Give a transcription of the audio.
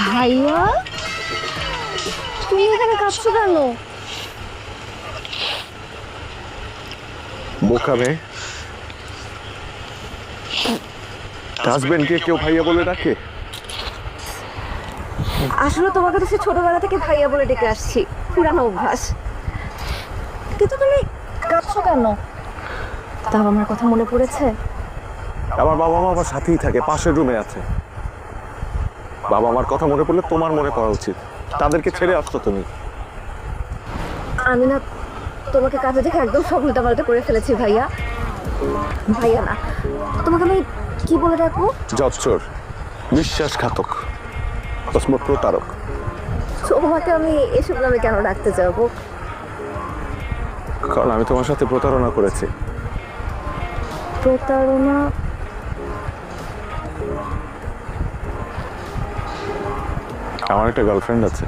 ভাইয়া, তুমি এখানে কাঁদছো কেন? বোকা মেয়ে, হাজবেন্ডকে কেউ ভাইয়া বলে ডাকে? আসলে তোমাকে তো সে ছোটবেলা থেকে ভাইয়া বলে ডেকে আসছি, পুরানো অভ্যাস। কিন্তু তুমি কাঁদছো কেন? তাও আমার কথা মনে পড়েছে? আমার বাবা মা আমার সাথেই থাকে, পাশের রুমে আছে। বাবা আমার কথা মনে পড়লে তোমার মনে পড়া উচিত। তাদেরকে ছেড়ে আসছো তুমি। আমি না তোমাকে কাজে দেখে একদম সব উল্টাপাল্টা করে ফেলেছি ভাইয়া। ভাইয়া না, তোমাকে আমি কি বলে ডাকবো? জচ্চর, বিশ্বাসঘাতক, প্রতারক। তোমাকে আমি এসব নামে কেন ডাকতে যাবো? কারণ আমি তোমার সাথে প্রতারণা করেছি। প্রতারণা? আমার একটা গার্লফ্রেন্ড আছে।